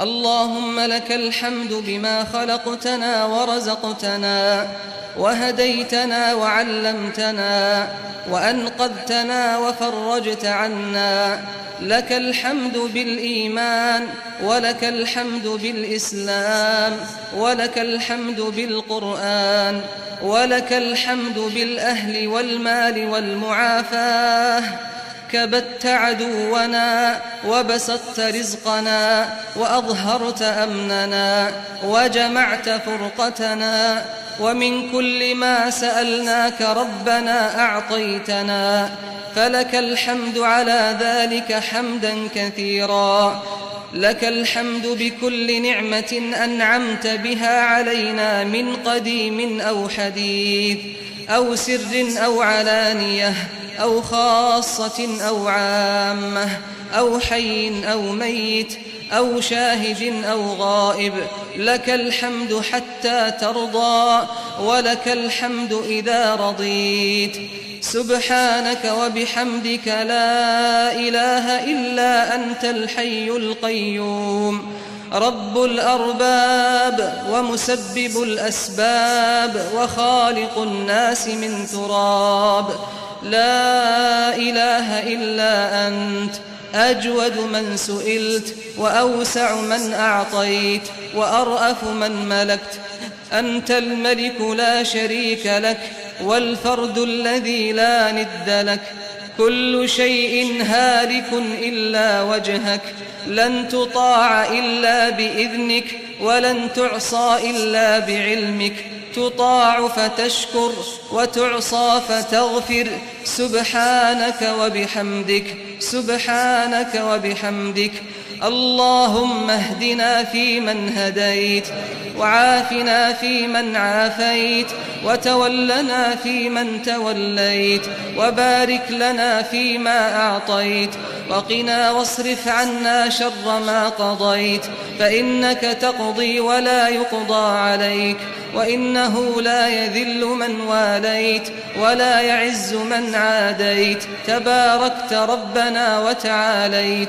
اللهم لك الحمد بما خلقتنا ورزقتنا وهديتنا وعلمتنا وأنقذتنا وفرجت عنا. لك الحمد بالإيمان، ولك الحمد بالإسلام، ولك الحمد بالقرآن، ولك الحمد بالأهل والمال والمعافاة. كبت عدونا وبسطت رزقنا وأظهرت أمننا وجمعت فرقتنا، ومن كل ما سألناك ربنا أعطيتنا، فلك الحمد على ذلك حمدا كثيرا. لك الحمد بكل نعمة أنعمت بها علينا من قديم أو حديث أو سر أو علانية أو خاصة أو عامة أو حي أو ميت أو شاهد أو غائب. لك الحمد حتى ترضى، ولك الحمد إذا رضيت. سبحانك وبحمدك لا إله إلا أنت الحي القيوم، رب الأرباب ومسبب الأسباب وخالق الناس من تراب. لا إله إلا أنت، أجود من سئلت وأوسع من أعطيت وأرأف من ملكت. أنت الملك لا شريك لك، والفرد الذي لا ند لك. كل شيء هالك إلا وجهك، لن تطاع إلا بإذنك، ولن تعصى إلا بعلمك. تطاع فتشكر وتعصى فتغفر. سبحانك وبحمدك، سبحانك وبحمدك. اللهم اهدنا فيمن هديت، وعافنا فيمن عافيت، وتولنا فيمن توليت، وبارك لنا فيما أعطيت، وقنا واصرف عنا شر ما قضيت، فإنك تقضي ولا يقضى عليك، وإنه لا يذل من واليت ولا يعز من عاديت. تباركت ربنا وتعاليت.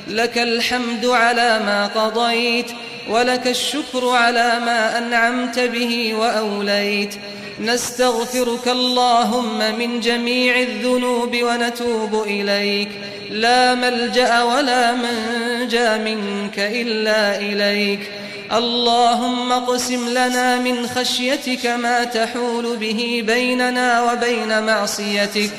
لك الحمد على ما قضيت، ولك الشكر على ما أنعمت به وأوليت. نستغفرك اللهم من جميع الذنوب ونتوب إليك. لا ملجأ ولا منجى منك إلا إليك. اللهم اقسم لنا من خشيتك ما تحول به بيننا وبين معصيتك،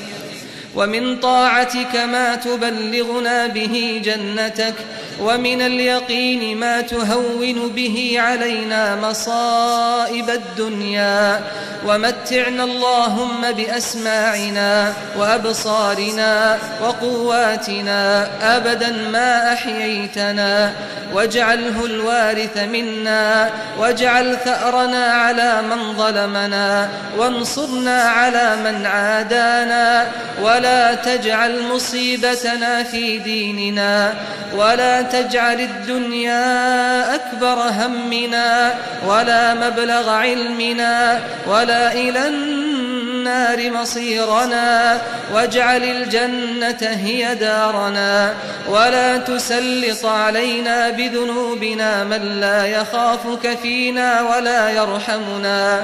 ومن طاعتك ما تبلغنا به جنتك، ومن اليقين ما تهون به علينا مصائب الدنيا. ومتعنا اللهم بأسماعنا وأبصارنا وقواتنا أبدا ما أحييتنا، واجعله الوارث منا، واجعل ثأرنا على من ظلمنا، وانصرنا على من عادانا، ولا تجعل مصيبتنا في ديننا، ولا تجعل الدنيا أكبر همنا ولا مبلغ علمنا ولا إلى النار مصيرنا، واجعل الجنة هي دارنا، ولا تسلط علينا بذنوبنا من لا يخافك فينا ولا يرحمنا،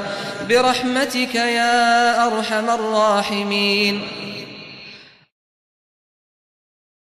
برحمتك يا أرحم الراحمين.